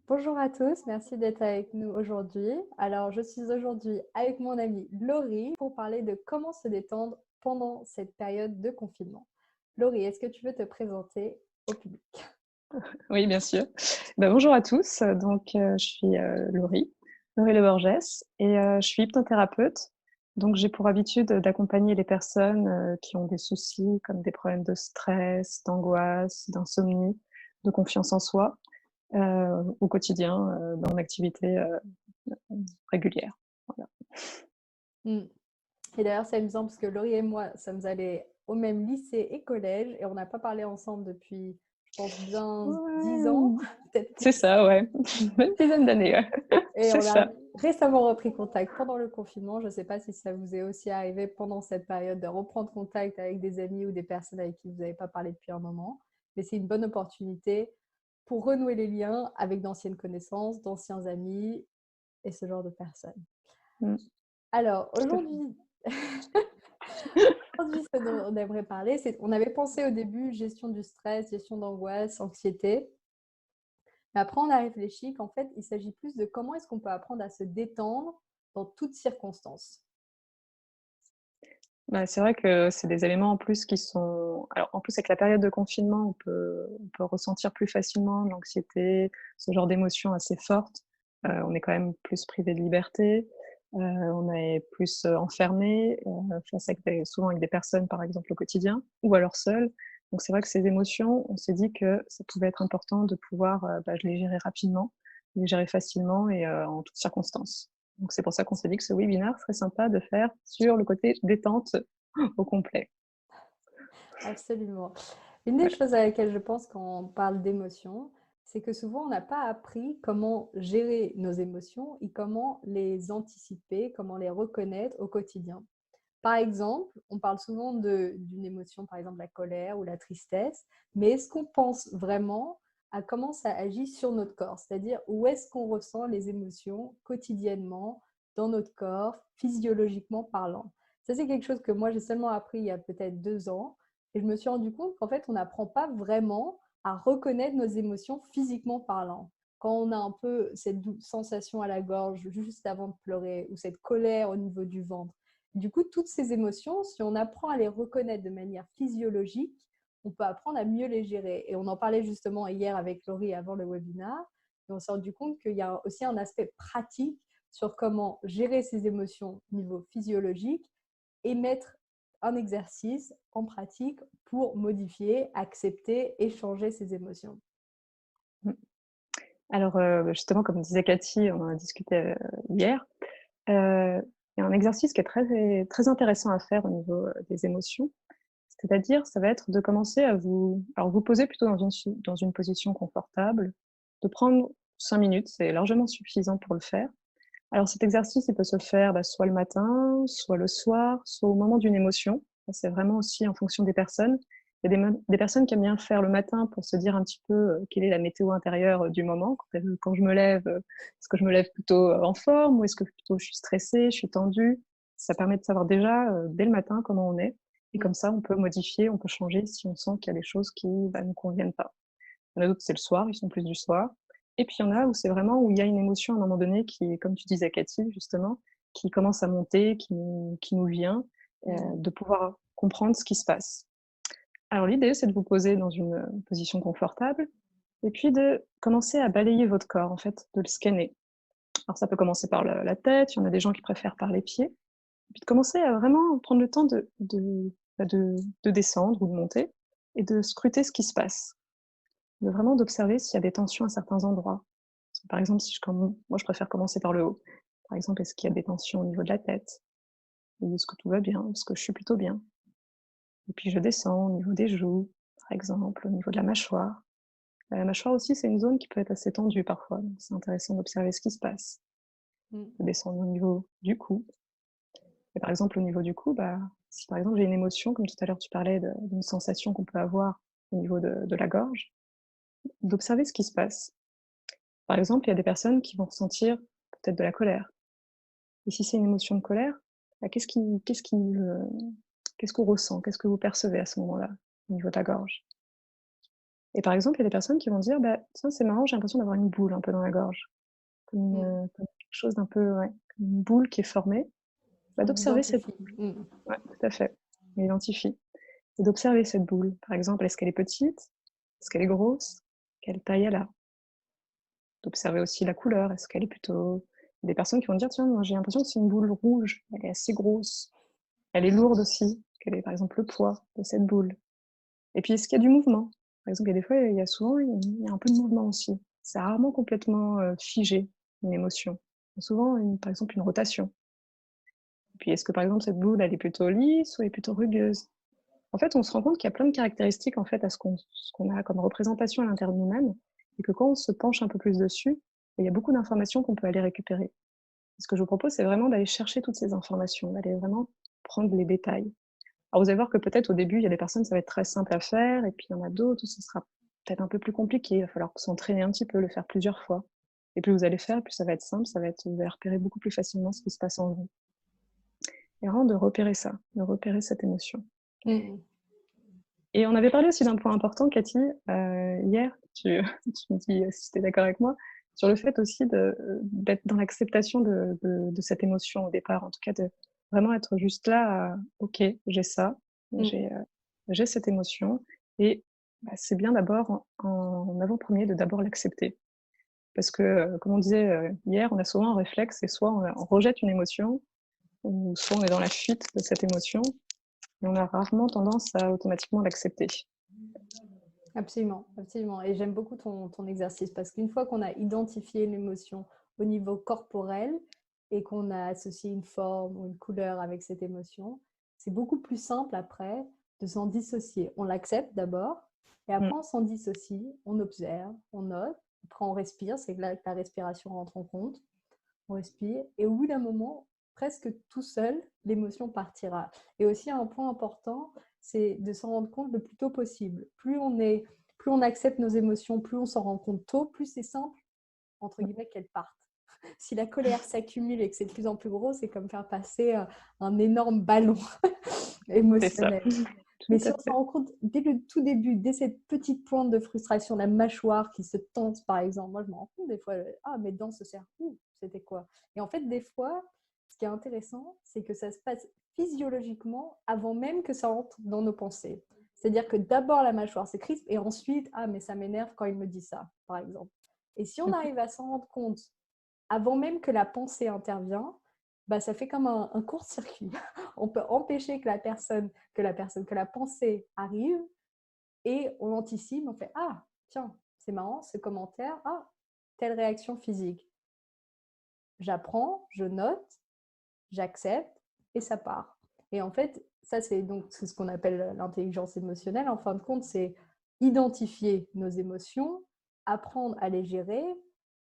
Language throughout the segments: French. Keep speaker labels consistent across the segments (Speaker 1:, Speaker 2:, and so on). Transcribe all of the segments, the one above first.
Speaker 1: Bonjour à tous, merci d'être avec nous aujourd'hui. Alors, je suis aujourd'hui avec mon amie Laurie pour parler de comment se détendre pendant cette période de confinement. Laurie, est-ce que tu veux te présenter au public?
Speaker 2: Oui, bien sûr. Bonjour à tous, je suis, Laurie Le Borges et je suis hypnothérapeute. Donc j'ai pour habitude d'accompagner les personnes, qui ont des soucis comme des problèmes de stress, d'angoisse, d'insomnie, de confiance en soi, au quotidien, dans mon activité, régulière. Voilà.
Speaker 1: Hmm. Et d'ailleurs, c'est amusant parce que Laurie et moi sommes allés au même lycée et collège et on n'a pas parlé ensemble depuis, je pense, bien 10
Speaker 2: Ouais,
Speaker 1: ans, peut-être
Speaker 2: c'est
Speaker 1: plus.
Speaker 2: ça, ouais. Une dizaine d'années, ouais.
Speaker 1: Et
Speaker 2: C'est
Speaker 1: on a
Speaker 2: ça.
Speaker 1: récemment repris contact pendant le confinement. Je ne sais pas si ça vous est aussi arrivé pendant cette période de reprendre contact avec des amis ou des personnes avec qui vous n'avez pas parlé depuis un moment. Mais c'est une bonne opportunité pour renouer les liens avec d'anciennes connaissances, d'anciens amis et ce genre de personnes.
Speaker 2: Mmh,
Speaker 1: Alors,
Speaker 2: tout à fait.
Speaker 1: aujourd'hui, ce dont on aimerait parler, c'est on avait pensé au début gestion du stress, gestion d'angoisse, anxiété. Mais après, on a réfléchi qu'en fait, il s'agit plus de comment est-ce qu'on peut apprendre à se détendre dans toutes circonstances.
Speaker 2: C'est vrai que c'est des éléments en plus en plus avec la période de confinement, on peut ressentir plus facilement l'anxiété, ce genre d'émotions assez fortes. On est quand même plus privé de liberté, on est plus, enfermé, face avec des souvent avec des personnes, par exemple, au quotidien ou alors seul. Donc c'est vrai que ces émotions, on s'est dit que ça pouvait être important de pouvoir, les gérer rapidement, les gérer facilement et en toutes circonstances. Donc c'est pour ça qu'on s'est dit que ce webinaire serait sympa de faire sur le côté détente au complet.
Speaker 1: Absolument. Une des
Speaker 2: Ouais.
Speaker 1: choses à laquelle je pense quand on parle d'émotions, c'est que souvent on n'a pas appris comment gérer nos émotions et comment les anticiper, comment les reconnaître au quotidien. Par exemple, on parle souvent d'une émotion, par exemple la colère ou la tristesse, mais est-ce qu'on pense vraiment à comment ça agit sur notre corps? C'est-à-dire où est-ce qu'on ressent les émotions quotidiennement dans notre corps, physiologiquement parlant? Ça, c'est quelque chose que moi, j'ai seulement appris il y a peut-être 2 ans. Et je me suis rendu compte qu'en fait, on n'apprend pas vraiment à reconnaître nos émotions physiquement parlant. Quand on a un peu cette sensation à la gorge juste avant de pleurer ou cette colère au niveau du ventre, du coup, toutes ces émotions, si on apprend à les reconnaître de manière physiologique, on peut apprendre à mieux les gérer. Et on en parlait justement hier avec Laurie avant le webinaire. Et on s'est rendu compte qu'il y a aussi un aspect pratique sur comment gérer ces émotions au niveau physiologique et mettre un exercice en pratique pour modifier, accepter et changer ces émotions.
Speaker 2: Mmh. Alors, justement, comme disait Cathy, on en a discuté, hier, il y a un exercice qui est très intéressant à faire au niveau, des émotions. C'est-à-dire, ça va être de commencer à vous poser plutôt dans une position confortable, de prendre 5 minutes, c'est largement suffisant pour le faire. Alors cet exercice, il peut se faire, soit le matin, soit le soir, soit au moment d'une émotion. Ça, c'est vraiment aussi en fonction des personnes. Il y a des personnes qui aiment bien faire le matin pour se dire un petit peu, quelle est la météo intérieure, du moment. Quand je me lève, est-ce que je me lève plutôt, en forme ou est-ce que plutôt je suis stressée, je suis tendue? Ça permet de savoir déjà, dès le matin comment on est et comme ça on peut modifier, on peut changer si on sent qu'il y a des choses qui, nous conviennent pas. Il y en a d'autres, c'est le soir, ils sont plus du soir. Et puis il y en a où c'est vraiment où il y a une émotion à un moment donné qui, comme tu disais Cathy, justement, qui commence à monter, qui nous vient,
Speaker 1: Mm.
Speaker 2: de pouvoir comprendre ce qui se passe. Alors l'idée, c'est de vous poser dans une, position confortable et puis de commencer à balayer votre corps, en fait, de le scanner. Alors ça peut commencer par la tête, il y en a des gens qui préfèrent par les pieds, et puis de commencer à vraiment prendre le temps de descendre ou de monter et de scruter ce qui se passe. D'observer s'il y a des tensions à certains endroits. Parce que, par exemple, si je comm moi, je préfère commencer par le haut. Par exemple, est-ce qu'il y a des tensions au niveau de la tête? Ou est-ce que tout va bien? Est-ce que je suis plutôt bien? Et puis je descends au niveau des joues, par exemple, au niveau de la mâchoire. La mâchoire aussi, c'est une zone qui peut être assez tendue parfois, donc c'est intéressant d'observer ce qui se passe.
Speaker 1: Mm.
Speaker 2: De descendre au niveau du cou et par exemple, au niveau du cou, si par exemple j'ai une émotion, comme tout à l'heure tu parlais d'une sensation qu'on peut avoir au niveau de la gorge, d'observer ce qui se passe. Par exemple, il y a des personnes qui vont ressentir peut-être de la colère. Et si c'est une émotion de colère, qu'est-ce qu'on ressent? Qu'est-ce que vous percevez à ce moment-là, au niveau de la gorge? Et par exemple, il y a des personnes qui vont dire: «Bah, tiens, c'est marrant, j'ai l'impression d'avoir une boule un peu dans la gorge».
Speaker 1: Mm.
Speaker 2: Comme quelque chose d'un peu, ouais, comme une boule qui est formée. Bah,
Speaker 1: On
Speaker 2: d'observer cette
Speaker 1: identifie. Mm.
Speaker 2: ouais, tout à fait. On identifie et d'observer cette boule. Par exemple, est-ce qu'elle est petite? Est-ce qu'elle est grosse? Quelle taille elle a? D'observer aussi la couleur. Est-ce qu'elle est plutôt des personnes qui vont dire: «Tiens, moi, j'ai l'impression que c'est une boule rouge, elle est assez grosse, elle est lourde aussi». Quel est, par exemple, le poids de cette boule? Et puis, est-ce qu'il y a du mouvement? Par exemple, il y a des fois, il y a souvent, il y a un peu de mouvement aussi. C'est rarement complètement, figé, une émotion. Il y a souvent par exemple, une rotation. Et puis, est-ce que, par exemple, cette boule, elle est plutôt lisse ou elle est plutôt rugueuse? En fait, on se rend compte qu'il y a plein de caractéristiques, en fait, à ce qu'on a comme représentation à l'intérieur de nous-mêmes et que quand on se penche un peu plus dessus, il y a beaucoup d'informations qu'on peut aller récupérer. Ce que je vous propose, c'est vraiment d'aller chercher toutes ces informations, d'aller vraiment prendre les détails. Alors vous allez voir que peut-être au début, il y a des personnes, ça va être très simple à faire et puis il y en a d'autres où ce sera peut-être un peu plus compliqué. Il va falloir s'entraîner un petit peu, le faire plusieurs fois et plus vous allez faire, plus ça va être simple, vous allez repérer beaucoup plus facilement ce qui se passe en vous et vraiment de repérer ça, de repérer cette émotion.
Speaker 1: Mm.
Speaker 2: Et on avait parlé aussi d'un point important, Cathy, hier, tu tu me dis, si tu es d'accord avec moi, sur le fait aussi d'être dans l'acceptation de cette émotion au départ, en tout cas de vraiment être juste là, «OK, j'ai ça,
Speaker 1: Mm.
Speaker 2: j'ai cette émotion» et bah, c'est bien d'abord en avant-premier de d'abord l'accepter. Parce que, comme on disait, hier, on a souvent un réflexe, c'est soit on rejette une émotion ou soit on est dans la fuite de cette émotion et on a rarement tendance à automatiquement l'accepter.
Speaker 1: Absolument, absolument. Et j'aime beaucoup ton exercice parce qu'une fois qu'on a identifié l'émotion au niveau corporel et qu'on a associé une forme ou une couleur avec cette émotion, c'est beaucoup plus simple après de s'en dissocier. On l'accepte d'abord et
Speaker 2: Mmh,
Speaker 1: après on s'en dissocie, on observe, on note, après on respire, c'est là que la respiration rentre en compte. On respire et au bout d'un moment, presque tout seul, l'émotion partira. Et aussi un point important, c'est de s'en rendre compte le plus tôt possible. Plus on accepte nos émotions, plus on s'en rend compte tôt, plus c'est simple entre guillemets qu'elles partent. Si la colère s'accumule et que c'est de plus en plus gros, c'est comme faire passer un énorme ballon
Speaker 2: c'est ça,
Speaker 1: émotionnel.
Speaker 2: tout
Speaker 1: Mais
Speaker 2: à
Speaker 1: si on s'en
Speaker 2: fait.
Speaker 1: rend compte dès le tout début, dès cette petite pointe de frustration, la mâchoire qui se tente par exemple, moi je me rends compte des fois, ah mes dents se serrent, ouh, c'était quoi? Et en fait des fois, ce qui est intéressant, c'est que ça se passe physiologiquement avant même que ça entre dans nos pensées. C'est-à-dire que d'abord la mâchoire se crispe et ensuite, ah mais ça m'énerve quand il me dit ça, par exemple. Et si on
Speaker 2: Mmh.
Speaker 1: arrive à s'en rendre compte avant même que la pensée intervient, bah, ça fait comme un court-circuit. On peut empêcher que la pensée arrive et on anticipe, on fait ah tiens c'est marrant ce commentaire, ah telle réaction physique. J'apprends, je note, j'accepte et ça part. Et en fait ça c'est ce qu'on appelle l'intelligence émotionnelle. En fin de compte c'est identifier nos émotions, apprendre à les gérer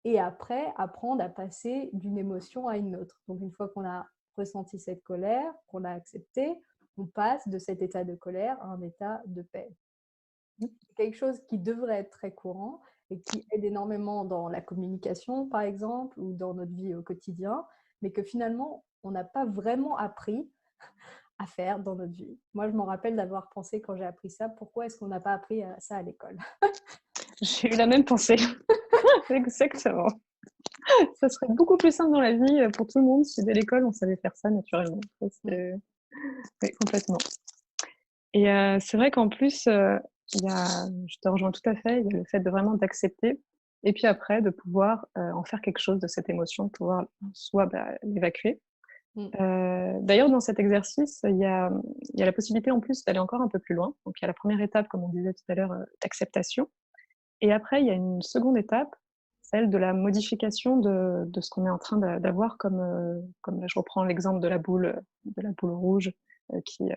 Speaker 1: et après apprendre à passer d'une émotion à une autre. Donc une fois qu'on a ressenti cette colère, qu'on l'a acceptée, on passe de cet état de colère à un état de paix. C'est quelque chose qui devrait être très courant et qui aide énormément dans la communication, par exemple, ou dans notre vie au quotidien, mais que finalement, on n'a pas vraiment appris à faire dans notre vie. Moi, je m'en rappelle d'avoir pensé quand j'ai appris ça, pourquoi est-ce qu'on n'a pas appris ça à l'école?
Speaker 2: J'ai eu la même pensée. Exactement. Ça serait beaucoup plus simple dans la vie, pour tout le monde si dès l'école on savait faire ça naturellement. Ça
Speaker 1: Mm.
Speaker 2: c'est oui, complètement et c'est vrai qu'en plus, il y a je te rejoins tout à fait, il y a le fait de vraiment d'accepter et puis après de pouvoir, en faire quelque chose de cette émotion, de pouvoir soit, bah, l'évacuer.
Speaker 1: Mm.
Speaker 2: D'ailleurs dans cet exercice, il y a la possibilité en plus d'aller encore un peu plus loin. Donc il y a la première étape, comme on disait tout à l'heure, d'acceptation. Et après, il y a une seconde étape, celle de la modification de ce qu'on est en train d'avoir comme là, je reprends l'exemple de la boule rouge, qui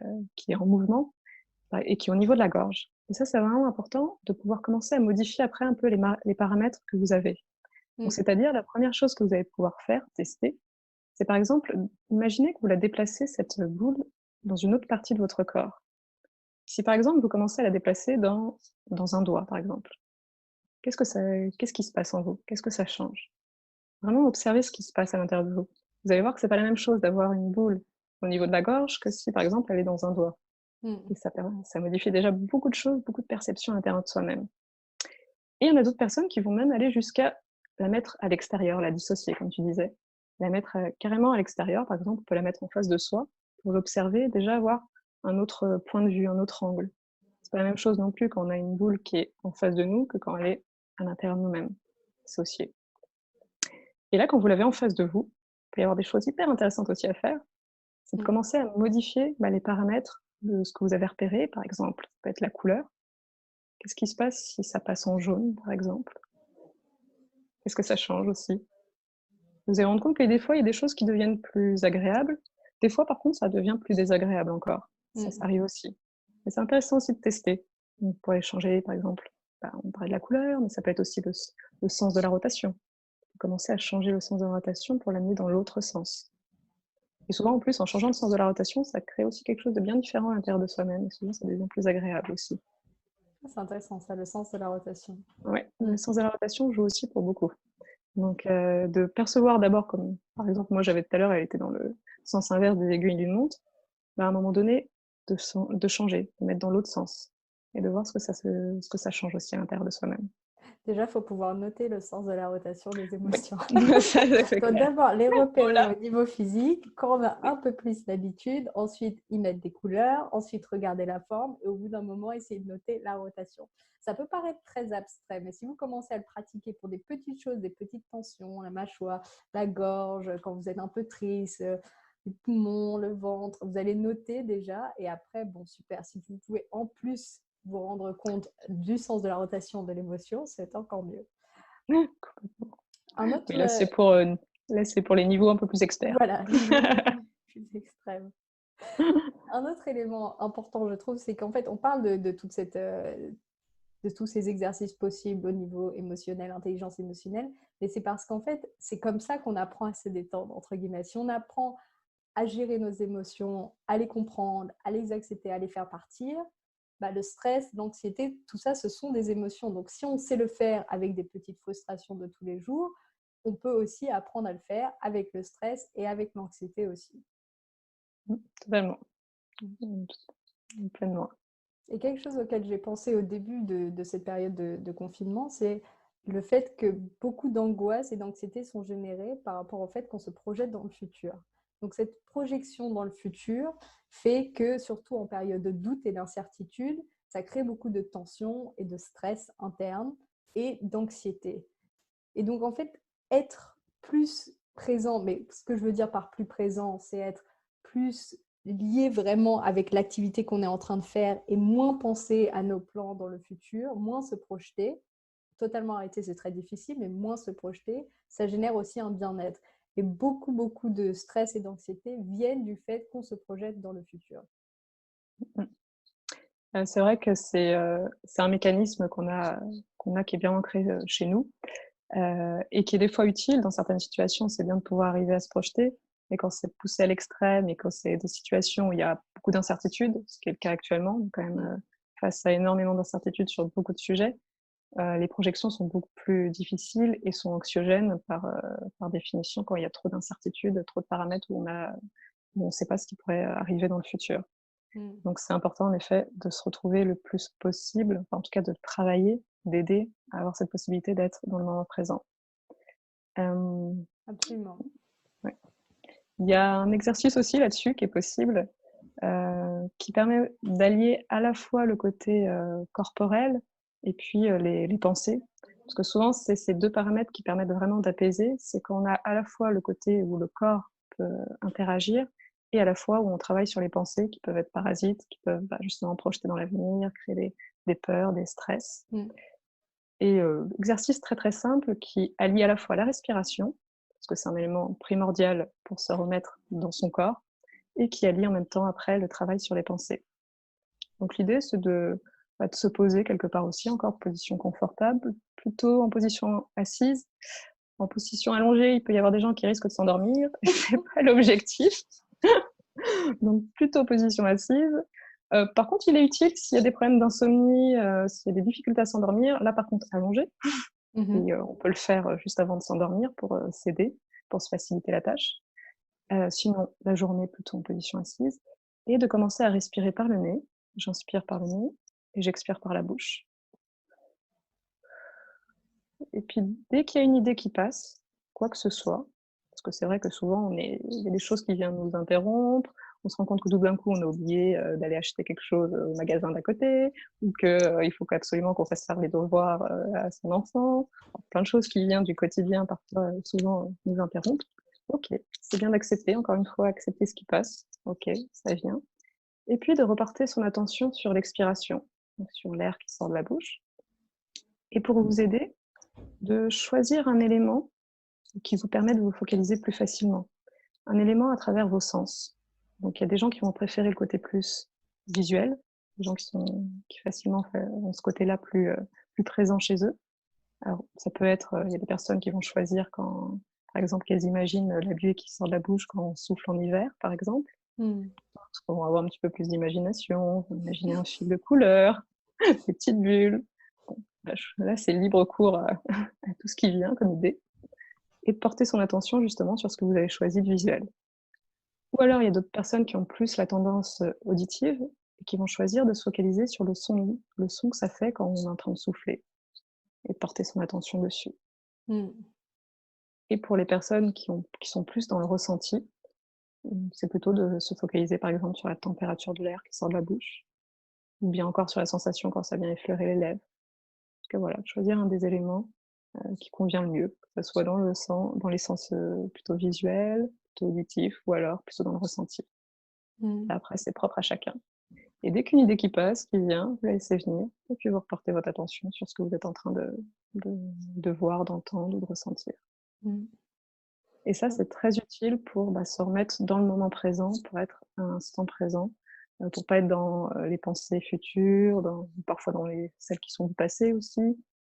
Speaker 2: est en mouvement, et qui est au niveau de la gorge. Et ça, c'est vraiment important de pouvoir commencer à modifier après un peu les paramètres que vous avez. Donc
Speaker 1: Mm.
Speaker 2: c'est-à-dire la première chose que vous allez pouvoir faire, tester, c'est par exemple, imaginez que vous la déplacez cette boule dans une autre partie de votre corps. Si par exemple, vous commencez à la déplacer dans un doigt, par exemple. Qu'est-ce qui se passe en vous? Qu'est-ce que ça change? Vraiment observer ce qui se passe à l'intérieur de vous. Vous allez voir que c'est pas la même chose d'avoir une boule au niveau de la gorge que si, par exemple, elle est dans un doigt
Speaker 1: Mm.
Speaker 2: et ça modifie déjà beaucoup de choses, beaucoup de perceptions à l'intérieur de soi-même. Et il y en a d'autres personnes qui vont même aller jusqu'à la mettre à l'extérieur, la dissocier, comme tu disais. La mettre carrément à l'extérieur, par exemple, on peut la mettre en face de soi pour l'observer, déjà avoir un autre point de vue, un autre angle. C'est pas la même chose non plus quand on a une boule qui est en face de nous que quand elle est à l'intérieur de nous-mêmes, dissociée. Et là, quand vous l'avez en face de vous, il peut y avoir des choses hyper intéressantes aussi à faire. C'est de commencer à modifier les paramètres de ce que vous avez repéré, par exemple. Ça peut être la couleur. Qu'est-ce qui se passe si ça passe en jaune, par exemple? Qu'est-ce que ça change aussi? Vous allez rendre compte que des fois, il y a des choses qui deviennent plus agréables. Des fois, par contre, ça devient plus désagréable encore. Ça arrive aussi. Mais c'est intéressant aussi de tester. On pourrait changer, par exemple, on parlait de la couleur, mais ça peut être aussi le sens de la rotation. Commencer à changer le sens de la rotation pour l'amener dans l'autre sens. Et souvent, en plus, en changeant le sens de la rotation, ça crée aussi quelque chose de bien différent à l'intérieur de soi-même. Et souvent, ça devient plus agréable aussi.
Speaker 1: C'est intéressant, ça, le sens de la rotation.
Speaker 2: Oui, le sens de la rotation joue aussi pour beaucoup. Donc, de percevoir d'abord, comme par exemple, moi j'avais tout à l'heure, elle était dans le sens inverse des aiguilles d'une montre, à un moment donné, de changer, de mettre dans l'autre sens et de voir ce que ça change aussi à l'intérieur de soi-même.
Speaker 1: Déjà, il faut pouvoir noter le sens de la rotation des émotions.
Speaker 2: Ça, c'est
Speaker 1: Donc
Speaker 2: clair.
Speaker 1: d'abord, les repérer
Speaker 2: Voilà.
Speaker 1: au niveau physique. Quand on a un peu plus d'habitude, ensuite y mettre des couleurs, ensuite regarder la forme et au bout d'un moment, essayer de noter la rotation. Ça peut paraître très abstrait, mais si vous commencez à le pratiquer pour des petites choses, des petites tensions, la mâchoire, la gorge, quand vous êtes un peu triste, les poumons, le ventre, vous allez noter déjà et après, bon, super. Si vous pouvez en plus vous rendre compte du sens de la rotation de l'émotion, c'est encore mieux. Un autre,
Speaker 2: Mais là, c'est pour les niveaux un peu plus experts.
Speaker 1: voilà, niveau plus extrême. Un autre élément important, je trouve, c'est qu'en fait, on parle de toute cette, de tous ces exercices possibles au niveau émotionnel, intelligence émotionnelle, mais c'est parce qu'en fait, c'est comme ça qu'on apprend à se détendre, entre guillemets. Si on apprend à gérer nos émotions, à les comprendre, à les accepter, à les faire partir, bah, le stress, l'anxiété, tout ça, ce sont des émotions. Donc, si on sait le faire avec des petites frustrations de tous les jours, on peut aussi apprendre à le faire avec le stress et avec l'anxiété aussi.
Speaker 2: Totalement. Pleinement.
Speaker 1: Et quelque chose auquel j'ai pensé au début de cette période de confinement, c'est le fait que beaucoup d'angoisse et d'anxiété sont générées par rapport au fait qu'on se projette dans le futur. Donc cette projection dans le futur fait que, surtout en période de doute et d'incertitude, ça crée beaucoup de tension et de stress interne et d'anxiété. Et donc en fait, être plus présent, mais ce que je veux dire par plus présent, c'est être plus lié vraiment avec l'activité qu'on est en train de faire et moins penser à nos plans dans le futur, moins se projeter. Totalement arrêter, c'est très difficile, mais moins se projeter, ça génère aussi un bien-être. Et beaucoup, beaucoup de stress et d'anxiété viennent du fait qu'on se projette dans le futur.
Speaker 2: C'est vrai que c'est un mécanisme qu'on a qui est bien ancré chez nous et qui est des fois utile dans certaines situations. C'est bien de pouvoir arriver à se projeter, mais quand c'est poussé à l'extrême et quand c'est des situations où il y a beaucoup d'incertitudes, ce qui est le cas actuellement, on est quand même face à énormément d'incertitudes sur beaucoup de sujets, les projections sont beaucoup plus difficiles et sont anxiogènes par définition quand il y a trop d'incertitudes, trop de paramètres où on ne sait pas ce qui pourrait arriver dans le futur. Donc c'est important en effet de se retrouver le plus possible, enfin, en tout cas de travailler, d'aider à avoir cette possibilité d'être dans le moment présent.
Speaker 1: Absolument.
Speaker 2: Ouais. Il y a un exercice aussi là-dessus qui est possible, qui permet d'allier à la fois le côté corporel et puis les pensées. Parce que souvent, c'est ces deux paramètres qui permettent vraiment d'apaiser. C'est qu'on a à la fois le côté où le corps peut interagir et à la fois où on travaille sur les pensées qui peuvent être parasites, qui peuvent justement projeter dans l'avenir, créer des peurs, des stress. Et exercice très très simple qui allie à la fois la respiration, parce que c'est un élément primordial pour se remettre dans son corps, et qui allie en même temps après le travail sur les pensées. Donc l'idée, c'est de se poser quelque part aussi, encore en position confortable, plutôt en position assise. En position allongée, il peut y avoir des gens qui risquent de s'endormir, et c'est pas l'objectif. Donc plutôt position assise. Par contre, il est utile s'il y a des problèmes d'insomnie, s'il y a des difficultés à s'endormir. Là, par contre, allongé. Et on peut le faire juste avant de s'endormir pour s'aider, pour se faciliter la tâche. Sinon, la journée plutôt en position assise. Et de commencer à respirer par le nez. J'inspire par le nez et j'expire par la bouche. Et puis, dès qu'il y a une idée qui passe, quoi que ce soit, parce que c'est vrai que souvent, il y a des choses qui viennent nous interrompre, on se rend compte que tout d'un coup, on a oublié d'aller acheter quelque chose au magasin d'à côté, ou qu'il faut absolument qu'on fasse faire les devoirs à son enfant. Enfin, plein de choses qui viennent du quotidien, parfois, souvent, nous interrompent. Ok, c'est bien d'accepter, encore une fois, accepter ce qui passe. Ok, ça vient. Et puis de reporter son attention sur l'expiration, donc sur l'air qui sort de la bouche. Et pour vous aider, de choisir un élément qui vous permet de vous focaliser plus facilement. Un élément à travers vos sens. Donc il y a des gens qui vont préférer le côté plus visuel, des gens qui facilement ont ce côté-là plus présent chez eux. Alors ça peut être, il y a des personnes qui vont choisir quand, par exemple, qu'elles imaginent la buée qui sort de la bouche quand on souffle en hiver, par exemple.
Speaker 1: Mm.
Speaker 2: On va avoir un petit peu plus d'imagination, imaginer un fil de couleur, des petites bulles. Bon, là, c'est libre cours à tout ce qui vient comme idée. Et de porter son attention justement sur ce que vous avez choisi de visuel. Ou alors, il y a d'autres personnes qui ont plus la tendance auditive et qui vont choisir de se focaliser sur le son que ça fait quand on est en train de souffler et de porter son attention dessus.
Speaker 1: Mm.
Speaker 2: Et pour les personnes qui sont plus dans le ressenti, c'est plutôt de se focaliser par exemple sur la température de l'air qui sort de la bouche, ou bien encore sur la sensation quand ça vient effleurer les lèvres. Donc voilà, choisir un des éléments qui convient le mieux, que ce soit dans les sens plutôt visuels, plutôt auditifs, ou alors plutôt dans le ressenti.
Speaker 1: Mm.
Speaker 2: Après, c'est propre à chacun. Et dès qu'une idée qui passe, qui vient, vous la laissez venir, et puis vous reportez votre attention sur ce que vous êtes en train de voir, d'entendre ou de ressentir.
Speaker 1: Mm.
Speaker 2: Et ça, c'est très utile pour se remettre dans le moment présent, pour être à l'instant présent, pour pas être dans les pensées futures, parfois dans celles qui sont du passé aussi.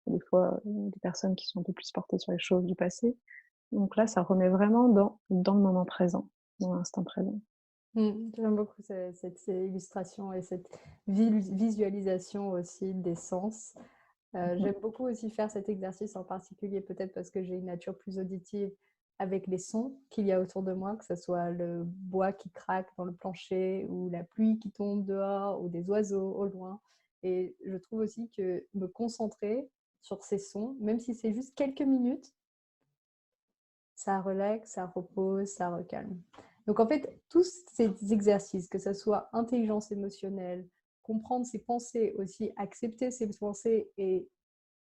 Speaker 2: Des fois, des personnes qui sont un peu plus portées sur les choses du passé. Donc là, ça remet vraiment dans le moment présent, dans l'instant présent.
Speaker 1: J'aime beaucoup cette illustration et cette visualisation aussi des sens.
Speaker 2: Mhm.
Speaker 1: J'aime beaucoup aussi faire cet exercice en particulier, peut-être parce que j'ai une nature plus auditive avec les sons qu'il y a autour de moi, que ce soit le bois qui craque dans le plancher ou la pluie qui tombe dehors ou des oiseaux au loin. Et je trouve aussi que me concentrer sur ces sons, même si c'est juste quelques minutes, ça relaxe, ça repose, ça recalme. Donc en fait, tous ces exercices, que ce soit intelligence émotionnelle, comprendre ses pensées aussi, accepter ses pensées et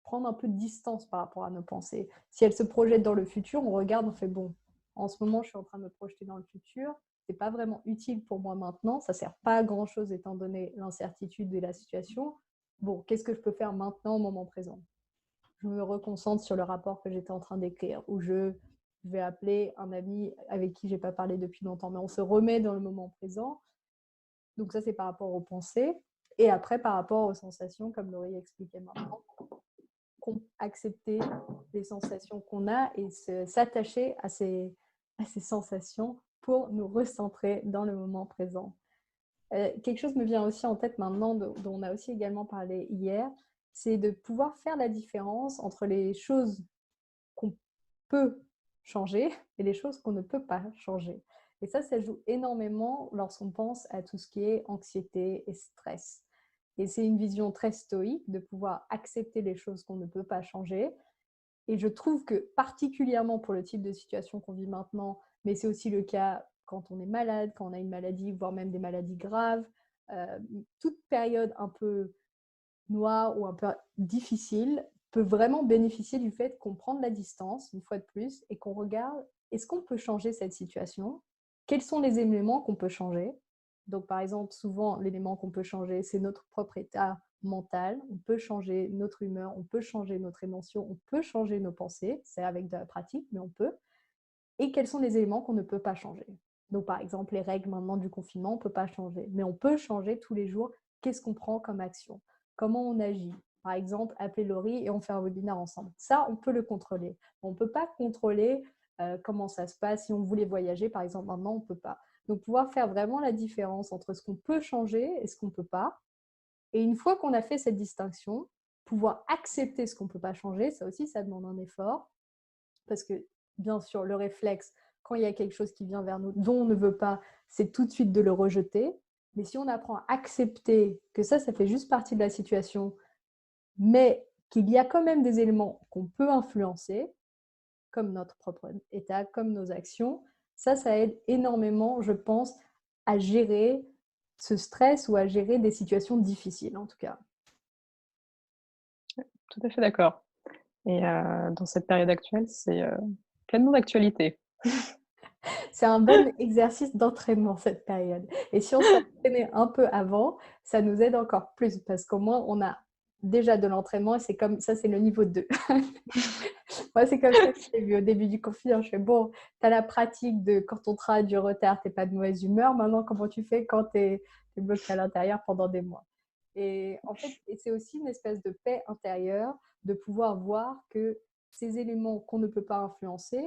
Speaker 1: prendre un peu de distance par rapport à nos pensées. Si elles se projettent dans le futur, on regarde, on fait bon, en ce moment je suis en train de me projeter dans le futur, c'est pas vraiment utile pour moi maintenant, ça sert pas à grand chose étant donné l'incertitude de la situation. Bon, qu'est-ce que je peux faire maintenant au moment présent? Je me reconcentre sur le rapport que j'étais en train d'écrire, ou je vais appeler un ami avec qui j'ai pas parlé depuis longtemps, mais on se remet dans le moment présent. Donc ça, c'est par rapport aux pensées. Et après, par rapport aux sensations, comme Laurie expliquait maintenant, accepter les sensations qu'on a et s'attacher à ces sensations pour nous recentrer dans le moment présent. Quelque chose me vient aussi en tête maintenant, dont on a aussi également parlé hier, c'est de pouvoir faire la différence entre les choses qu'on peut changer et les choses qu'on ne peut pas changer. Et ça joue énormément lorsqu'on pense à tout ce qui est anxiété et stress. Et c'est une vision très stoïque de pouvoir accepter les choses qu'on ne peut pas changer. Et je trouve que particulièrement pour le type de situation qu'on vit maintenant, mais c'est aussi le cas quand on est malade, quand on a une maladie, voire même des maladies graves, toute période un peu noire ou un peu difficile peut vraiment bénéficier du fait qu'on prend de la distance, une fois de plus, et qu'on regarde, est-ce qu'on peut changer cette situation? Quels sont les éléments qu'on peut changer? Donc, par exemple, souvent, l'élément qu'on peut changer, c'est notre propre état mental. On peut changer notre humeur, on peut changer notre émotion, on peut changer nos pensées. C'est avec de la pratique, mais on peut. Et quels sont les éléments qu'on ne peut pas changer? Donc, par exemple, les règles maintenant du confinement, on ne peut pas changer. Mais on peut changer tous les jours qu'est-ce qu'on prend comme action, comment on agit. Par exemple, appeler Laurie et on fait un webinaire ensemble. Ça, on peut le contrôler. On ne peut pas contrôler comment ça se passe. Si on voulait voyager, par exemple, maintenant, on ne peut pas. Donc, pouvoir faire vraiment la différence entre ce qu'on peut changer et ce qu'on ne peut pas. Et une fois qu'on a fait cette distinction, pouvoir accepter ce qu'on ne peut pas changer, ça aussi, ça demande un effort. Parce que, bien sûr, le réflexe, quand il y a quelque chose qui vient vers nous dont on ne veut pas, c'est tout de suite de le rejeter. Mais si on apprend à accepter que ça fait juste partie de la situation, mais qu'il y a quand même des éléments qu'on peut influencer, comme notre propre état, comme nos actions, ça aide énormément, je pense, à gérer ce stress ou à gérer des situations difficiles, en tout cas.
Speaker 2: Tout à fait d'accord et dans cette période actuelle, c'est, pleinement d'actualité.
Speaker 1: C'est un bon exercice d'entraînement, cette période. Et si on s'entraînait un peu avant, ça nous aide encore plus parce qu'au moins, on a déjà de l'entraînement et c'est comme ça, c'est le niveau 2. Moi, c'est comme ça que j'ai vu au début du confinement. Je fais, bon, tu as la pratique de quand ton train a du retard, tu n'es pas de mauvaise humeur. Maintenant, comment tu fais quand tu es bloqué à l'intérieur pendant des mois? Et en fait, c'est aussi une espèce de paix intérieure de pouvoir voir que ces éléments qu'on ne peut pas influencer,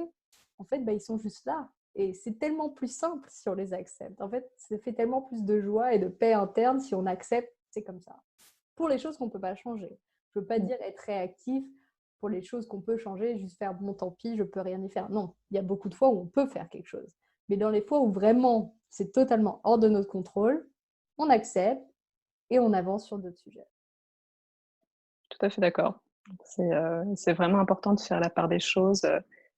Speaker 1: en fait, bah, ils sont juste là. Et c'est tellement plus simple si on les accepte. En fait, ça fait tellement plus de joie et de paix interne si on accepte, c'est comme ça. Pour les choses qu'on ne peut pas changer. Je ne veux pas
Speaker 2: Mmh.
Speaker 1: dire être réactif pour les choses qu'on peut changer, juste faire bon, tant pis, je ne peux rien y faire. Non, il y a beaucoup de fois où on peut faire quelque chose. Mais dans les fois où vraiment c'est totalement hors de notre contrôle, on accepte et on avance sur d'autres sujets.
Speaker 2: Tout à fait d'accord. C'est vraiment important de faire la part des choses,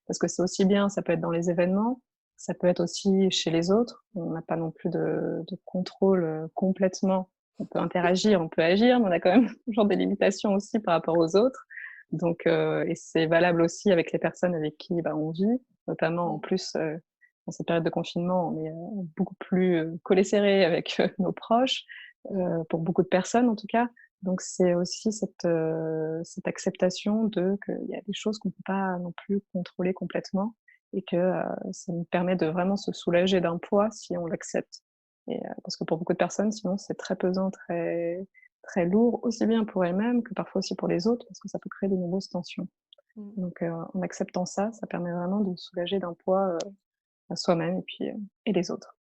Speaker 2: parce que c'est aussi bien, ça peut être dans les événements, ça peut être aussi chez les autres. On n'a pas non plus de contrôle, complètement. On peut interagir, on peut agir, mais on a quand même toujours des limitations aussi par rapport aux autres. Donc et c'est valable aussi avec les personnes avec qui, bah, on vit, notamment en plus, dans cette période de confinement, on est, beaucoup plus, collés serrés avec, nos proches, pour beaucoup de personnes en tout cas. Donc c'est aussi cette acceptation de qu'il y a des choses qu'on ne peut pas non plus contrôler complètement et que, ça nous permet de vraiment se soulager d'un poids si on l'accepte et parce que pour beaucoup de personnes, sinon c'est très pesant, très très lourd, aussi bien pour elles-mêmes que parfois aussi pour les autres parce que ça peut créer de nombreuses tensions.
Speaker 1: Mm.
Speaker 2: Donc en acceptant ça, ça permet vraiment de soulager d'un poids, à soi-même et puis, et les autres.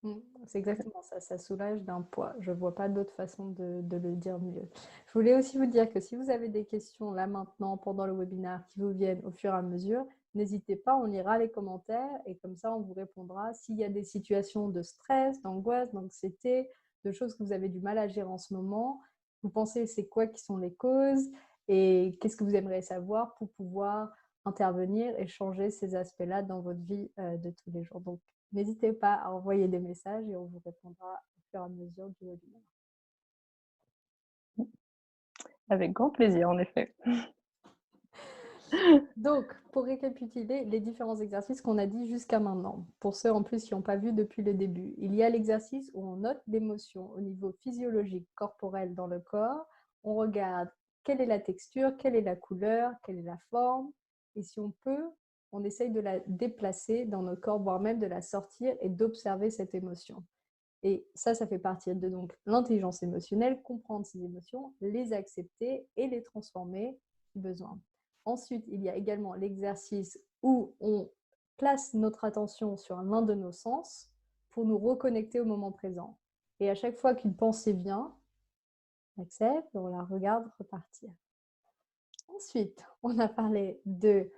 Speaker 1: Mm. C'est exactement ça, ça soulage d'un poids. Je ne vois pas d'autre façon de le dire mieux. Je voulais aussi vous dire que si vous avez des questions là maintenant, pendant le webinaire, qui vous viennent au fur et à mesure, n'hésitez pas, on lira les commentaires et comme ça on vous répondra. S'il y a des situations de stress, d'angoisse, d'anxiété, de choses que vous avez du mal à gérer en ce moment, vous pensez c'est quoi qui sont les causes et qu'est-ce que vous aimeriez savoir pour pouvoir intervenir et changer ces aspects-là dans votre vie de tous les jours. Donc, n'hésitez pas à envoyer des messages et on vous répondra au fur et à mesure du webinaire.
Speaker 2: Avec grand plaisir, en effet.
Speaker 1: Donc, pour récapituler les différents exercices qu'on a dit jusqu'à maintenant, pour ceux en plus qui n'ont pas vu depuis le début, il y a l'exercice où on note l'émotion au niveau physiologique, corporel dans le corps. On regarde quelle est la texture, quelle est la couleur, quelle est la forme. Et si on peut, on essaye de la déplacer dans notre corps, voire même de la sortir et d'observer cette émotion. Et ça fait partie de donc l'intelligence émotionnelle, comprendre ses émotions, les accepter et les transformer si besoin. Ensuite, il y a également l'exercice où on place notre attention sur l'un de nos sens pour nous reconnecter au moment présent. Et à chaque fois qu'une pensée vient, on accepte et on la regarde repartir. Ensuite, on a parlé de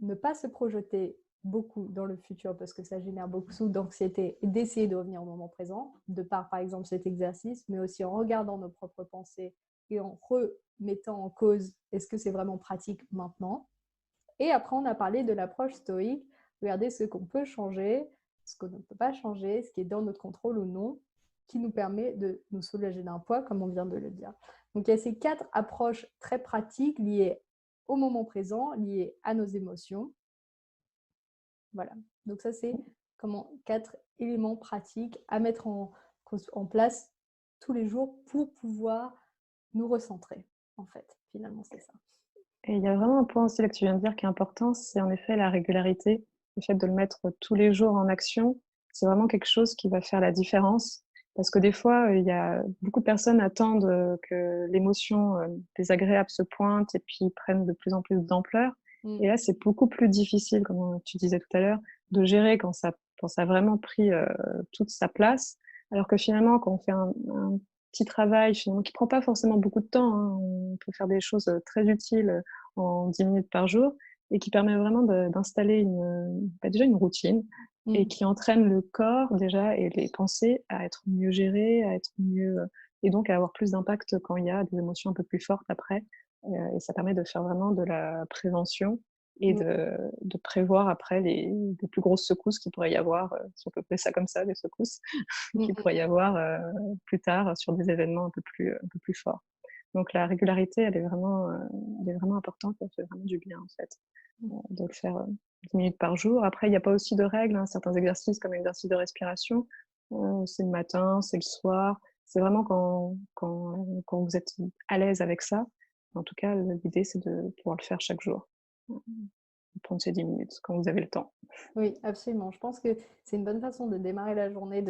Speaker 1: ne pas se projeter beaucoup dans le futur parce que ça génère beaucoup d'anxiété et d'essayer de revenir au moment présent, de par exemple cet exercice, mais aussi en regardant nos propres pensées et en remettant en cause est-ce que c'est vraiment pratique maintenant. Et après, on a parlé de l'approche stoïque, regarder ce qu'on peut changer, ce qu'on ne peut pas changer, ce qui est dans notre contrôle ou non, qui nous permet de nous soulager d'un poids, comme on vient de le dire. Donc, il y a ces 4 approches très pratiques liées au moment présent, liées à nos émotions. Voilà. Donc ça, c'est comment 4 éléments pratiques à mettre en place tous les jours pour pouvoir nous recentrer. En fait, finalement, c'est ça.
Speaker 2: Et il y a vraiment un point aussi là que tu viens de dire qui est important, c'est en effet la régularité. Le fait de le mettre tous les jours en action, c'est vraiment quelque chose qui va faire la différence. Parce que des fois, il y a beaucoup de personnes attendent, que l'émotion, désagréable se pointe et puis prenne de plus en plus d'ampleur.
Speaker 1: Mm.
Speaker 2: Et là, c'est beaucoup plus difficile, comme tu disais tout à l'heure, de gérer quand ça a vraiment pris, toute sa place. Alors que finalement, quand on fait un petit travail finalement qui prend pas forcément beaucoup de temps, hein, on peut faire des choses, très utiles, en 10 minutes par jour et qui permet vraiment d'installer bah, déjà une routine et
Speaker 1: Mm.
Speaker 2: qui entraîne le corps déjà et les pensées à être mieux gérées, à être mieux, et donc à avoir plus d'impact quand il y a des émotions un peu plus fortes après, Et ça permet de faire vraiment de la prévention et
Speaker 1: Oui.
Speaker 2: de prévoir après les plus grosses secousses qu'il pourrait y avoir, si on peut appeler ça comme ça, des secousses,
Speaker 1: Mm,
Speaker 2: qu'il
Speaker 1: mm.
Speaker 2: pourrait y avoir, plus tard sur des événements un peu plus forts. Donc la régularité, elle est vraiment importante, elle fait vraiment du bien, en fait, de le faire, 10 minutes par jour. Après, il y a pas aussi de règles, hein. Certains exercices, comme l'exercice de respiration, c'est le matin, c'est le soir. C'est vraiment quand vous êtes à l'aise avec ça. En tout cas, l'idée, c'est de pouvoir le faire chaque jour. Prendre ces 10 minutes quand vous avez le temps.
Speaker 1: Oui, absolument. Je pense que c'est une bonne façon de démarrer la journée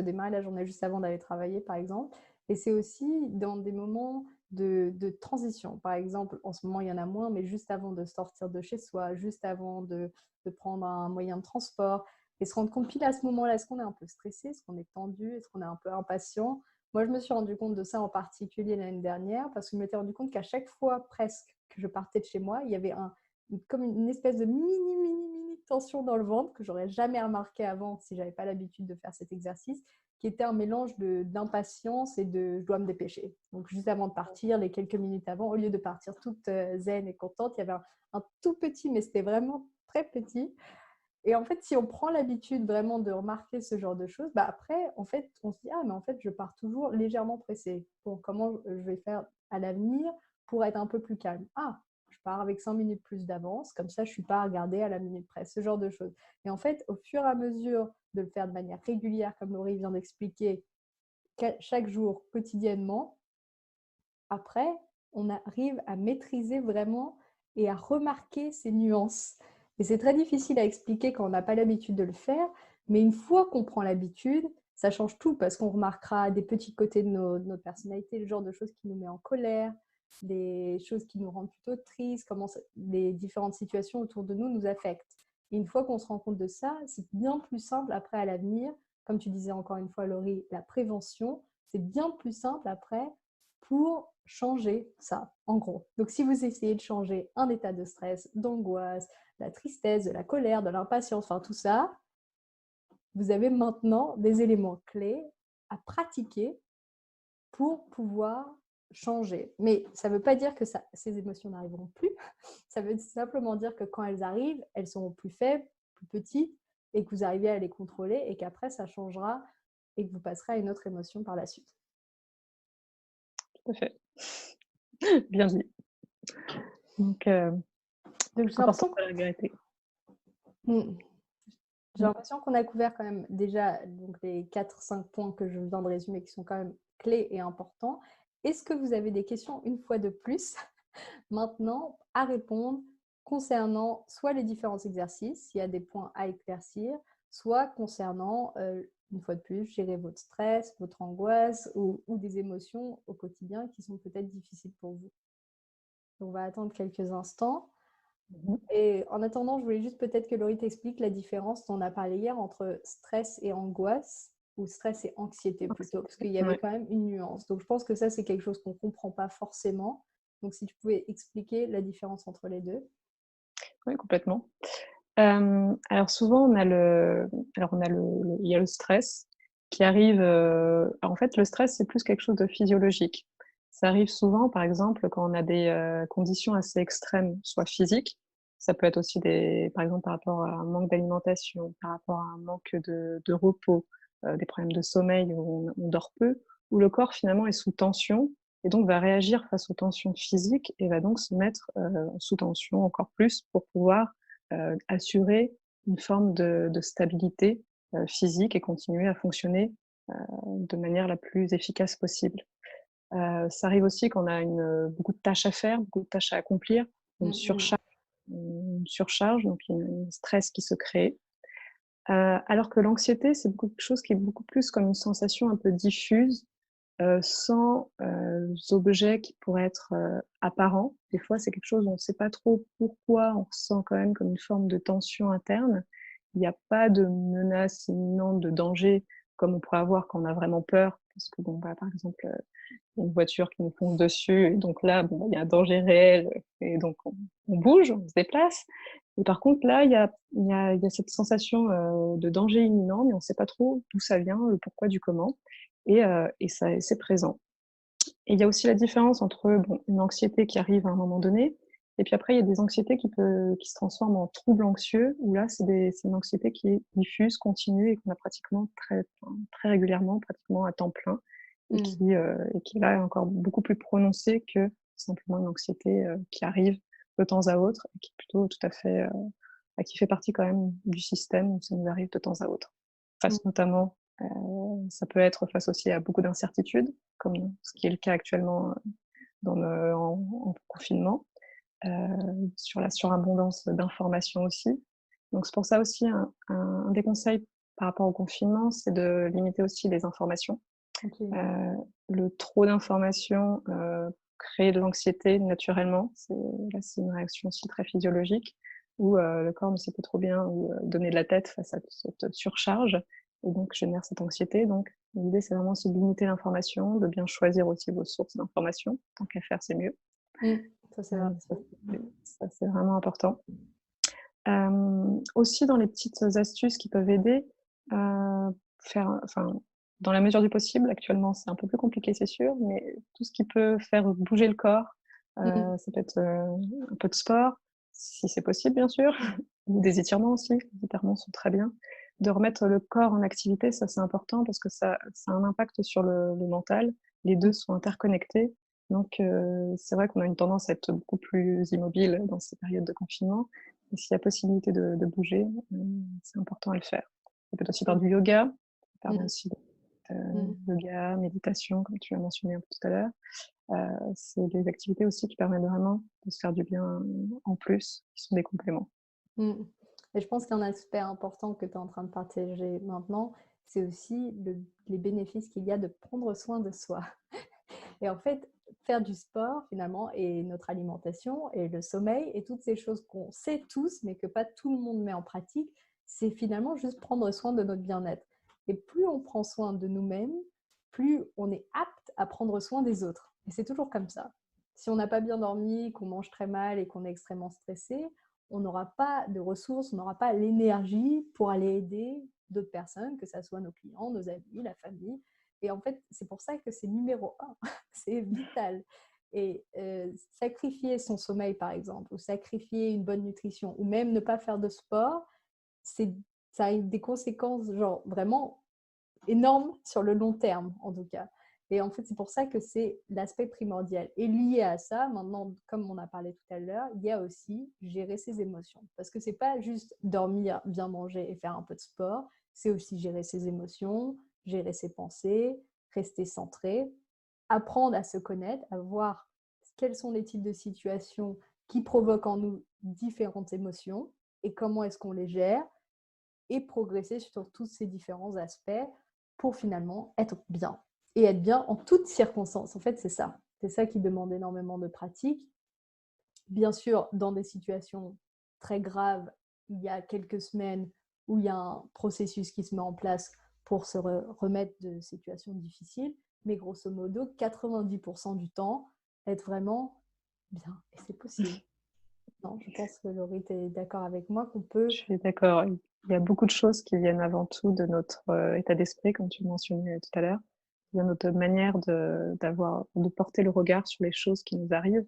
Speaker 1: juste avant d'aller travailler, par exemple. Et c'est aussi dans des moments de transition. Par exemple, en ce moment, il y en a moins, mais juste avant de sortir de chez soi, juste avant de prendre un moyen de transport, et se rendre compte pile à ce moment-là, est-ce qu'on est un peu stressé, est-ce qu'on est tendu, est-ce qu'on est un peu impatient. Moi, je me suis rendu compte de ça en particulier l'année dernière, parce que je m'étais rendu compte qu'à chaque fois presque que je partais de chez moi, il y avait comme une espèce de mini tension dans le ventre que j'aurais jamais remarqué avant si j'avais pas l'habitude de faire cet exercice, qui était un mélange d'impatience et de je dois me dépêcher. Donc juste avant de partir, les quelques minutes avant, au lieu de partir toute zen et contente, il y avait un tout petit, mais c'était vraiment très petit. Et en fait, si on prend l'habitude vraiment de remarquer ce genre de choses, bah après, en fait, on se dit, ah, mais en fait, je pars toujours légèrement pressée. Bon, comment je vais faire à l'avenir pour être un peu plus calme? Ah, je pars avec 5 minutes plus d'avance, comme ça, je ne suis pas à regarder à la minute près, ce genre de choses. Et en fait, au fur et à mesure de le faire de manière régulière, comme Laurie vient d'expliquer, chaque jour, quotidiennement, après, on arrive à maîtriser vraiment et à remarquer ces nuances. Et c'est très difficile à expliquer quand on n'a pas l'habitude de le faire, mais une fois qu'on prend l'habitude, ça change tout parce qu'on remarquera des petits côtés de notre personnalité, le genre de choses qui nous met en colère, des choses qui nous rendent plutôt tristes, comment les différentes situations autour de nous nous affectent. Et une fois qu'on se rend compte de ça, c'est bien plus simple après à l'avenir. Comme tu disais encore une fois, Laurie, la prévention, c'est bien plus simple après pour changer ça, en gros. Donc, si vous essayez de changer un état de stress, d'angoisse, de la tristesse, de la colère, de l'impatience, enfin tout ça, vous avez maintenant des éléments clés à pratiquer pour pouvoir changer. Mais ça ne veut pas dire que ces émotions n'arriveront plus. Ça veut simplement dire que quand elles arrivent, elles seront plus faibles, plus petites, et que vous arrivez à les contrôler et qu'après, ça changera et que vous passerez à une autre émotion par la suite.
Speaker 2: Tout à fait. Bien dit. Donc
Speaker 1: Donc, j'ai
Speaker 2: important
Speaker 1: l'impression
Speaker 2: de pas le regretter.
Speaker 1: J'ai l'impression qu'on a couvert quand même déjà donc, les 4-5 points que je viens de résumer qui sont quand même clés et importants. Est-ce que vous avez des questions une fois de plus maintenant à répondre concernant soit les différents exercices, s'il y a des points à éclaircir, soit concernant, une fois de plus, gérer votre stress, votre angoisse ou des émotions au quotidien qui sont peut-être difficiles pour vous. On va attendre quelques instants.
Speaker 2: Mmh.
Speaker 1: Et en attendant, je voulais juste peut-être que Laurie t'explique la différence dont on a parlé hier entre stress et angoisse, ou stress et anxiété plutôt, parce qu'il y avait
Speaker 2: Ouais.
Speaker 1: quand même une nuance. Donc je pense que ça, c'est quelque chose qu'on ne comprend pas forcément. Donc si tu pouvais expliquer la différence entre les deux.
Speaker 2: Oui, complètement. Alors souvent on a il y a le stress qui arrive, alors en fait le stress c'est plus quelque chose de physiologique. Ça arrive souvent par exemple quand on a des, conditions assez extrêmes, soit physiques, ça peut être aussi par exemple par rapport à un manque d'alimentation, par rapport à un manque de repos, des problèmes de sommeil où on dort peu, où le corps finalement est sous tension et donc va réagir face aux tensions physiques et va donc se mettre, sous tension encore plus pour pouvoir assurer une forme de stabilité, physique et continuer à fonctionner, de manière la plus efficace possible. Ça arrive aussi quand on a beaucoup de tâches à faire, beaucoup de tâches à accomplir, une
Speaker 1: Mhm.
Speaker 2: surcharge donc un stress qui se crée. Alors que l'anxiété, c'est beaucoup quelque chose qui est beaucoup plus comme une sensation un peu diffuse, sans, objets qui pourraient être, apparents. Des fois, c'est quelque chose où on ne sait pas trop pourquoi, on ressent quand même comme une forme de tension interne. Il n'y a pas de menace imminente, de danger comme on pourrait avoir quand on a vraiment peur. Parce que bon, bah, par exemple, il y a une voiture qui nous fonce dessus et donc là, bon, bah, il y a un danger réel, et donc on bouge, on se déplace. Et par contre là, il y a cette sensation, de danger imminent, mais on ne sait pas trop d'où ça vient, le pourquoi du comment et c'est présent. Et il y a aussi la différence entre, bon, une anxiété qui arrive à un moment donné, et puis après il y a des anxiétés qui se transforment en troubles anxieux, où là c'est une anxiété qui est diffuse, continue et qu'on a pratiquement très régulièrement, pratiquement à temps plein
Speaker 1: Mmh.
Speaker 2: et qui là est encore beaucoup plus prononcée que simplement une anxiété, qui arrive de temps à autre et qui est plutôt tout à fait, bah, qui fait partie quand même du système où ça nous arrive de temps à autre.
Speaker 1: Mmh.
Speaker 2: Face notamment, ça peut être face aussi à beaucoup d'incertitudes, comme ce qui est le cas actuellement, en confinement, sur la surabondance d'informations aussi. Donc c'est pour ça aussi un des conseils par rapport au confinement, c'est de limiter aussi les informations.
Speaker 1: OK.
Speaker 2: Le trop d'informations, crée de l'anxiété naturellement. C'est une réaction aussi très physiologique où, le corps ne sait plus trop bien où, donner de la tête face à cette surcharge et donc génère cette anxiété. Donc l'idée, c'est vraiment aussi de limiter l'information, de bien choisir aussi vos sources d'informations. Tant qu'à faire, c'est mieux.
Speaker 1: Mmh. Ça, c'est vrai.
Speaker 2: Ça, c'est vraiment important. Aussi dans les petites astuces qui peuvent aider, faire enfin, dans la mesure du possible, actuellement, c'est un peu plus compliqué, c'est sûr, mais tout ce qui peut faire bouger le corps,
Speaker 1: Mmh.
Speaker 2: ça peut être, un peu de sport, si c'est possible, bien sûr, ou des étirements aussi. Les étirements sont très bien. De remettre le corps en activité, ça, c'est important parce que ça a un impact sur le mental. Les 2
Speaker 1: Mmh.
Speaker 2: sont interconnectés, donc c'est vrai qu'on a une tendance à être beaucoup plus immobile dans ces périodes de confinement et s'il y a possibilité de bouger, c'est important à le faire. Ça peut être aussi par du
Speaker 1: Absolument.
Speaker 2: yoga, ça permet
Speaker 1: Mmh.
Speaker 2: aussi de
Speaker 1: Mmh.
Speaker 2: yoga, méditation, comme tu l'as mentionné un peu tout à l'heure. C'est des activités aussi qui permettent vraiment de se faire du bien en plus, qui sont des compléments.
Speaker 1: Mmh. Et je pense qu'un aspect important que tu es en train de partager maintenant, c'est aussi les bénéfices qu'il y a de prendre soin de soi. Et en fait, faire du sport finalement et notre alimentation et le sommeil et toutes ces choses qu'on sait tous mais que pas tout le monde met en pratique, c'est finalement juste prendre soin de notre bien-être. Et plus on prend soin de nous-mêmes, plus on est apte à prendre soin des autres. Et c'est toujours comme ça. Si on n'a pas bien dormi, qu'on mange très mal et qu'on est extrêmement stressé, on n'aura pas de ressources, on n'aura pas l'énergie pour aller aider d'autres personnes, que ce soit nos clients, nos amis, la famille. Et en fait, c'est pour ça que c'est numéro un. C'est vital. Et sacrifier son sommeil, par exemple, ou sacrifier une bonne nutrition, ou même ne pas faire de sport, c'est, ça a des conséquences genre vraiment énormes sur le long terme, en tout cas. Et en fait, c'est pour ça que c'est l'aspect primordial. Et lié à ça, maintenant, comme on a parlé tout à l'heure, il y a aussi gérer ses émotions. Parce que c'est pas juste dormir, bien manger et faire un peu de sport, c'est aussi gérer ses émotions, gérer ses pensées, rester centré, apprendre à se connaître, à voir quels sont les types de situations qui provoquent en nous différentes émotions et comment est-ce qu'on les gère et progresser sur tous ces différents aspects pour finalement être bien et être bien en toutes circonstances. En fait, c'est ça. C'est ça qui demande énormément de pratique. Bien sûr, dans des situations très graves, il y a quelques semaines où il y a un processus qui se met en place pour se remettre de situations difficiles, mais grosso modo, 90% du temps, être vraiment bien. Et c'est possible. Non, je pense que Laurie, tu es d'accord avec moi qu'on
Speaker 2: Je
Speaker 1: peut.
Speaker 2: suis d'accord, il y a beaucoup de choses qui viennent avant tout de notre, état d'esprit, comme tu mentionnais tout à l'heure, de notre manière de porter le regard sur les choses qui nous arrivent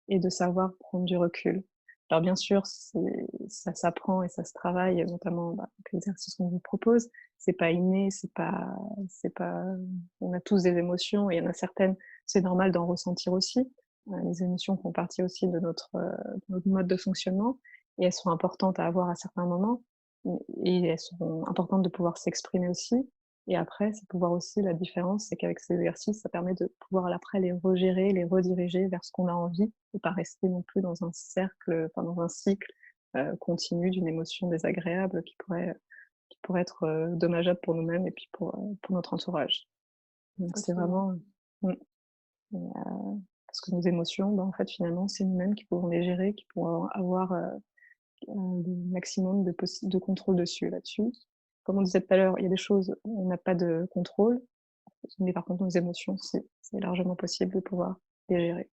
Speaker 2: et de savoir prendre du recul. Alors bien sûr, ça s'apprend et ça se travaille, notamment, bah, avec l'exercice qu'on vous propose. C'est pas inné, c'est pas on a tous des émotions et il y en a certaines, c'est normal d'en ressentir aussi. Les émotions font partie aussi de notre mode de fonctionnement et elles sont importantes à avoir à certains moments et elles sont importantes de pouvoir s'exprimer aussi et après, c'est pouvoir aussi la différence, c'est qu'avec ces exercices, ça permet de pouvoir après les regérer, les rediriger vers ce qu'on a envie et pas rester non plus dans un cercle, enfin dans un cycle, continu d'une émotion désagréable qui pourrait être, dommageable pour nous-mêmes et puis pour notre entourage. Donc c'est
Speaker 1: Absolument.
Speaker 2: vraiment mmh, et parce que nos émotions, bah, en fait, finalement, c'est nous-mêmes qui pouvons les gérer, qui pouvons avoir, le maximum de contrôle dessus, là-dessus. Comme on disait tout à l'heure, il y a des choses où on n'a pas de contrôle, mais par contre nos émotions, c'est largement possible de pouvoir les gérer.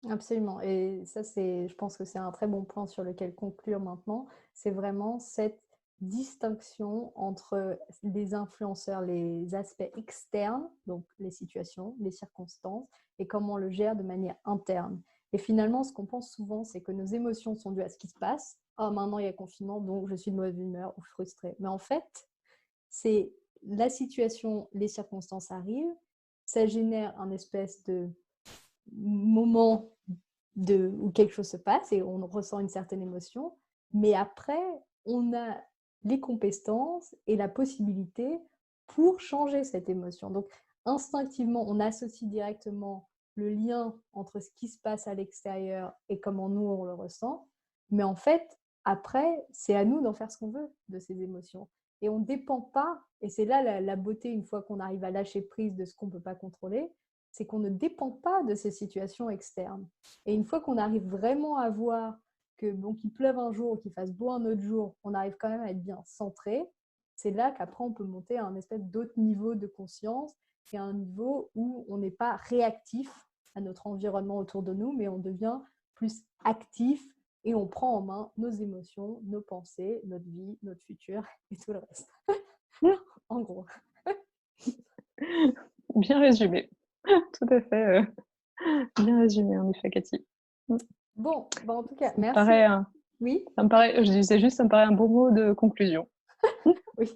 Speaker 1: Absolument. Et ça, je pense que c'est un très bon point sur lequel conclure maintenant. C'est vraiment cette distinction entre les influenceurs, les aspects externes, donc les situations, les circonstances, et comment on le gère de manière interne. Et finalement, ce qu'on pense souvent, c'est que nos émotions sont dues à ce qui se passe. Oh, maintenant il y a confinement, donc je suis de mauvaise humeur ou frustrée. Mais en fait, c'est la situation, les circonstances arrivent, ça génère un espèce de moment où quelque chose se passe et on ressent une certaine émotion. Mais après, on a les compétences et la possibilité pour changer cette émotion. Donc, instinctivement, on associe directement le lien entre ce qui se passe à l'extérieur et comment nous, on le ressent. Mais en fait, après, c'est à nous d'en faire ce qu'on veut de ces émotions. Et on ne dépend pas, et c'est là la beauté, une fois qu'on arrive à lâcher prise de ce qu'on ne peut pas contrôler, c'est qu'on ne dépend pas de ces situations externes. Et une fois qu'on arrive vraiment à voir que bon, qu'il pleuve un jour ou qu'il fasse beau un autre jour, on arrive quand même à être bien centré, c'est là qu'après on peut monter à un espèce d'autre niveau de conscience et à un niveau où on n'est pas réactif à notre environnement autour de nous, mais on devient plus actif et on prend en main nos émotions, nos pensées, notre vie, notre futur et tout le reste. En gros.
Speaker 2: Bien résumé. Tout à fait, bien résumé, en effet, Cathy.
Speaker 1: Bon, en tout cas,
Speaker 2: Ça me
Speaker 1: merci.
Speaker 2: paraît
Speaker 1: Oui.
Speaker 2: je disais juste, ça me paraît un bon mot de conclusion.
Speaker 1: Oui,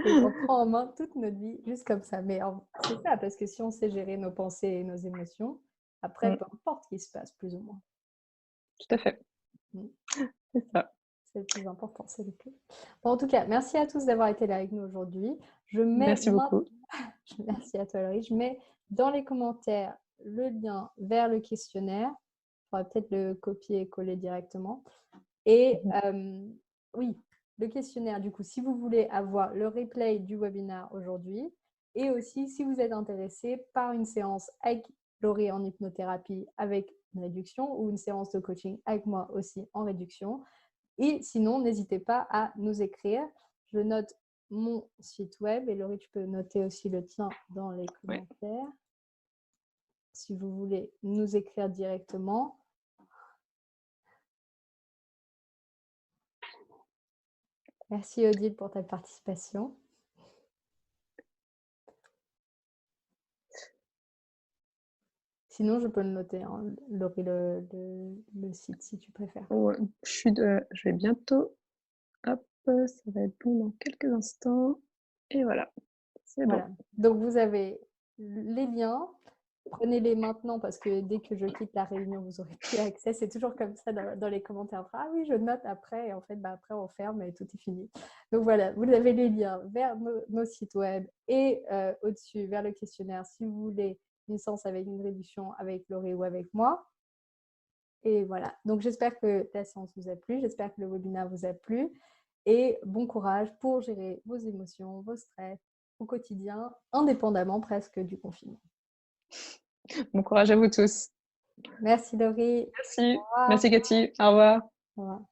Speaker 1: et on prend en main toute notre vie juste comme ça. Mais c'est ça, parce que si on sait gérer nos pensées et nos émotions, après, peu importe ce qui se passe, plus ou moins.
Speaker 2: Tout à fait.
Speaker 1: Mm.
Speaker 2: C'est ça.
Speaker 1: C'est le plus important, c'est le plus. Bon, en tout cas, merci à tous d'avoir été là avec nous aujourd'hui. Je mets
Speaker 2: Merci beaucoup.
Speaker 1: Merci à toi, Laurie. Je mets dans les commentaires le lien vers le questionnaire. Il faudra peut-être le copier et coller directement. Et oui, le questionnaire, du coup, si vous voulez avoir le replay du webinaire aujourd'hui, et aussi si vous êtes intéressé par une séance avec Laurie en hypnothérapie avec une réduction ou une séance de coaching avec moi aussi en réduction. Et sinon, n'hésitez pas à nous écrire. Je note mon site web et Laurie, tu peux noter aussi le tien dans les commentaires. Si vous voulez nous écrire directement. Merci Odile pour ta participation. Sinon, je peux le noter, hein, Laurie, le site, si tu préfères.
Speaker 2: Ouais, je vais bientôt. Hop, ça va être bon dans quelques instants. Et voilà, c'est
Speaker 1: Voilà.
Speaker 2: bon.
Speaker 1: Donc, vous avez les liens. Prenez-les maintenant parce que dès que je quitte la réunion, vous n'aurez plus accès. C'est toujours comme ça dans les commentaires. Ah oui, je note après. Et en fait, après, on ferme et tout est fini. Donc voilà, vous avez les liens vers nos sites web et au-dessus, vers le questionnaire si vous voulez une séance avec une réduction avec Laurie ou avec moi. Et voilà. Donc, j'espère que la séance vous a plu. J'espère que le webinaire vous a plu. Et bon courage pour gérer vos émotions, vos stress au quotidien, indépendamment presque du confinement.
Speaker 2: Bon courage à vous tous.
Speaker 1: Merci Laurie.
Speaker 2: Merci. Merci Cathy. Au revoir.
Speaker 1: Au revoir.